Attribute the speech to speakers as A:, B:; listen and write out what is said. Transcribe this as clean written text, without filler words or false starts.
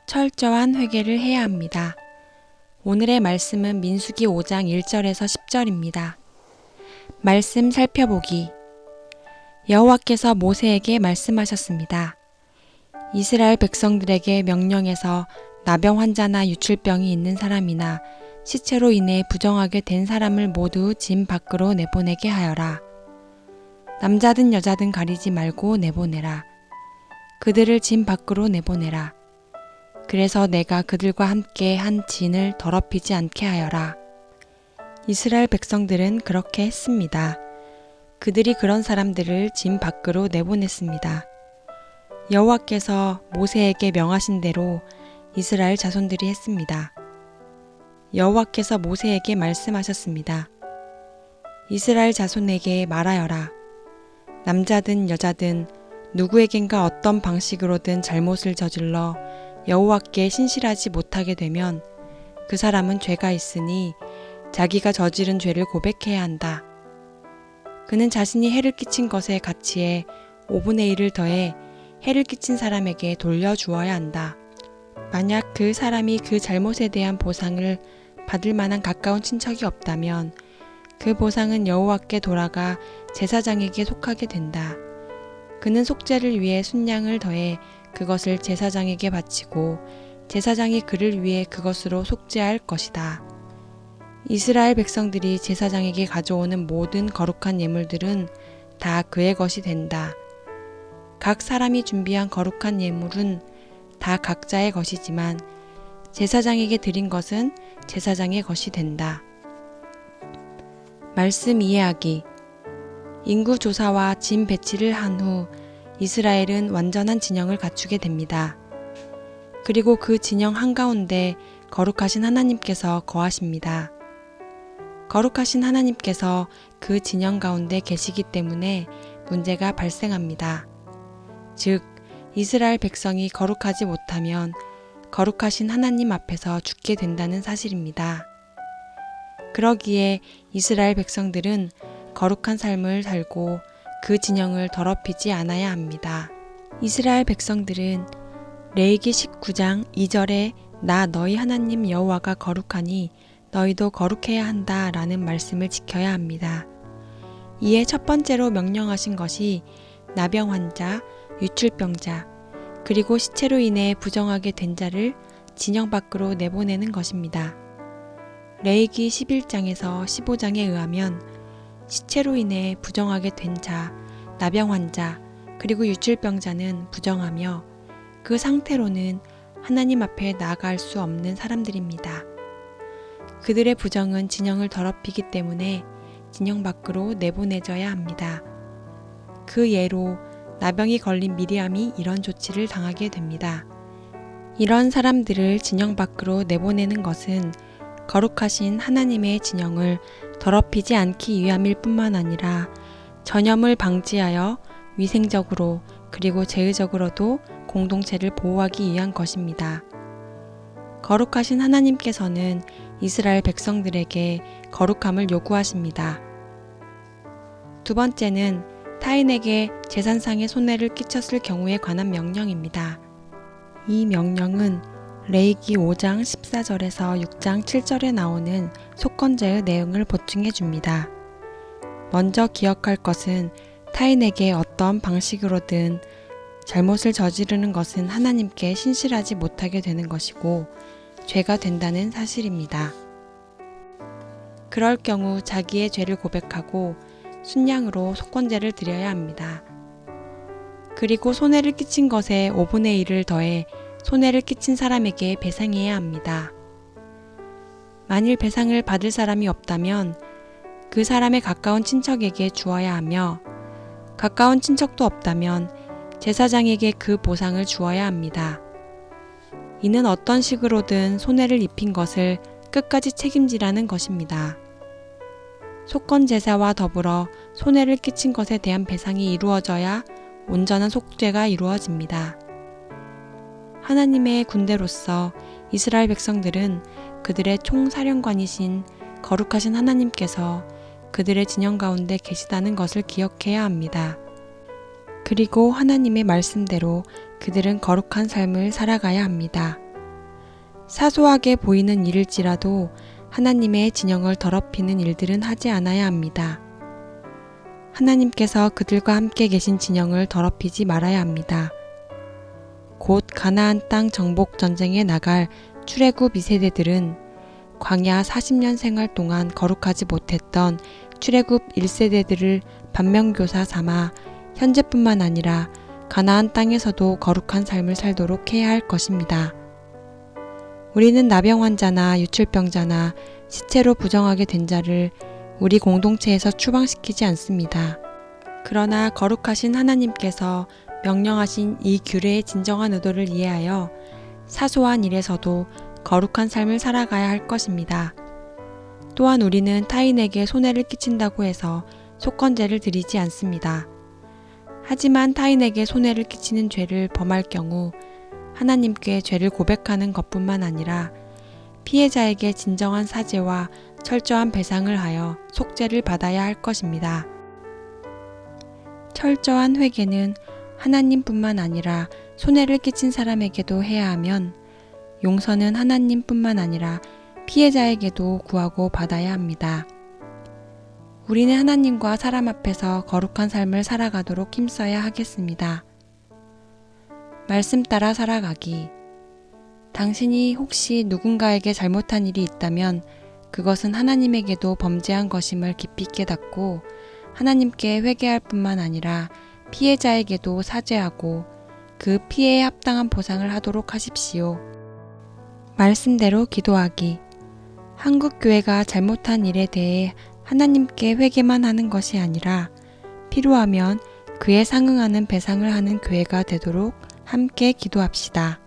A: 철저한 회개를 해야 합니다. 오늘의 말씀은 민수기 5장 1절에서 10절입니다. 말씀 살펴보기. 여호와께서 모세에게 말씀하셨습니다. 이스라엘 백성들에게 명령해서 나병 환자나 유출병이 있는 사람이나 시체로 인해 부정하게 된 사람을 모두 짐 밖으로 내보내게 하여라. 남자든 여자든 가리지 말고 내보내라. 그들을 짐 밖으로 내보내라. 그래서 내가 그들과 함께 한 진을 더럽히지 않게 하여라. 이스라엘 백성들은 그렇게 했습니다. 그들이 그런 사람들을 짐 밖으로 내보냈습니다. 여호와께서 모세에게 명하신 대로 이스라엘 자손들이 했습니다. 여호와께서 모세에게 말씀하셨습니다. 이스라엘 자손에게 말하여라. 남자든 여자든 누구에겐가 어떤 방식으로든 잘못을 저질러 여호와께 신실하지 못하게 되면 그 사람은 죄가 있으니 자기가 저지른 죄를 고백해야 한다. 그는 자신이 해를 끼친 것에 가치에 5분의 1을 더해 해를 끼친 사람에게 돌려주어야 한다. 만약 그 사람이 그 잘못에 대한 보상을 받을 만한 가까운 친척이 없다면 그 보상은 여호와께 돌아가 제사장에게 속하게 된다. 그는 속죄를 위해 순양을 더해 그것을 제사장에게 바치고 제사장이 그를 위해 그것으로 속죄할 것이다. 이스라엘 백성들이 제사장에게 가져오는 모든 거룩한 예물들은 다 그의 것이 된다. 각 사람이 준비한 거룩한 예물은 다 각자의 것이지만 제사장에게 드린 것은 제사장의 것이 된다. 말씀 이해하기. 인구 조사와 짐 배치를 한 후 이스라엘은 완전한 진영을 갖추게 됩니다. 그리고 그 진영 한가운데 거룩하신 하나님께서 거하십니다. 거룩하신 하나님께서 그 진영 가운데 계시기 때문에 문제가 발생합니다. 즉, 이스라엘 백성이 거룩하지 못하면 거룩하신 하나님 앞에서 죽게 된다는 사실입니다. 그러기에 이스라엘 백성들은 거룩한 삶을 살고 그 진영을 더럽히지 않아야 합니다. 이스라엘 백성들은 레위기 19장 2절에 나 너희 하나님 여호와가 거룩하니 너희도 거룩해야 한다 라는 말씀을 지켜야 합니다. 이에 첫 번째로 명령하신 것이 나병 환자, 유출병자, 그리고 시체로 인해 부정하게 된 자를 진영 밖으로 내보내는 것입니다. 레위기 11장에서 15장에 의하면 시체로 인해 부정하게 된 자, 나병 환자, 그리고 유출병자는 부정하며 그 상태로는 하나님 앞에 나아갈 수 없는 사람들입니다. 그들의 부정은 진영을 더럽히기 때문에 진영 밖으로 내보내져야 합니다. 그 예로 나병이 걸린 미리암이 이런 조치를 당하게 됩니다. 이런 사람들을 진영 밖으로 내보내는 것은 거룩하신 하나님의 진영을 더럽히지 않기 위함일 뿐만 아니라 전염을 방지하여 위생적으로 그리고 제의적으로도 공동체를 보호하기 위한 것입니다. 거룩하신 하나님께서는 이스라엘 백성들에게 거룩함을 요구하십니다. 두 번째는 타인에게 재산상의 손해를 끼쳤을 경우에 관한 명령입니다. 이 명령은 레위기 5장 14절에서 6장 7절에 나오는 속건제의 내용을 보충해 줍니다. 먼저 기억할 것은 타인에게 어떤 방식으로든 잘못을 저지르는 것은 하나님께 신실하지 못하게 되는 것이고 죄가 된다는 사실입니다. 그럴 경우 자기의 죄를 고백하고 순양으로 속건제를 드려야 합니다. 그리고 손해를 끼친 것에 5분의 1을 더해 손해를 끼친 사람에게 배상해야 합니다. 만일 배상을 받을 사람이 없다면 그 사람의 가까운 친척에게 주어야 하며 가까운 친척도 없다면 제사장에게 그 보상을 주어야 합니다. 이는 어떤 식으로든 손해를 입힌 것을 끝까지 책임지라는 것입니다. 속건제사와 더불어 손해를 끼친 것에 대한 배상이 이루어져야 온전한 속죄가 이루어집니다. 하나님의 군대로서 이스라엘 백성들은 그들의 총사령관이신 거룩하신 하나님께서 그들의 진영 가운데 계시다는 것을 기억해야 합니다. 그리고 하나님의 말씀대로 그들은 거룩한 삶을 살아가야 합니다. 사소하게 보이는 일일지라도 하나님의 진영을 더럽히는 일들은 하지 않아야 합니다. 하나님께서 그들과 함께 계신 진영을 더럽히지 말아야 합니다. 곧 가나안 땅 정복 전쟁에 나갈 출애굽 2세대들은 광야 40년 생활 동안 거룩하지 못했던 출애굽 1세대들을 반면교사 삼아 현재뿐만 아니라 가나안 땅에서도 거룩한 삶을 살도록 해야 할 것입니다. 우리는 나병 환자나 유출병자나 시체로 부정하게 된 자를 우리 공동체에서 추방시키지 않습니다. 그러나 거룩하신 하나님께서 명령하신 이 규례의 진정한 의도를 이해하여 사소한 일에서도 거룩한 삶을 살아가야 할 것입니다. 또한 우리는 타인에게 손해를 끼친다고 해서 속건제를 드리지 않습니다. 하지만 타인에게 손해를 끼치는 죄를 범할 경우 하나님께 죄를 고백하는 것뿐만 아니라 피해자에게 진정한 사죄와 철저한 배상을 하여 속죄를 받아야 할 것입니다. 철저한 회개는 하나님뿐만 아니라 손해를 끼친 사람에게도 해야 하면 용서는 하나님뿐만 아니라 피해자에게도 구하고 받아야 합니다. 우리는 하나님과 사람 앞에서 거룩한 삶을 살아가도록 힘써야 하겠습니다. 말씀 따라 살아가기. 당신이 혹시 누군가에게 잘못한 일이 있다면 그것은 하나님에게도 범죄한 것임을 깊이 깨닫고 하나님께 회개할 뿐만 아니라 피해자에게도 사죄하고 그 피해에 합당한 보상을 하도록 하십시오. 말씀대로 기도하기. 한국 교회가 잘못한 일에 대해 하나님께 회개만 하는 것이 아니라 필요하면 그에 상응하는 배상을 하는 교회가 되도록 함께 기도합시다.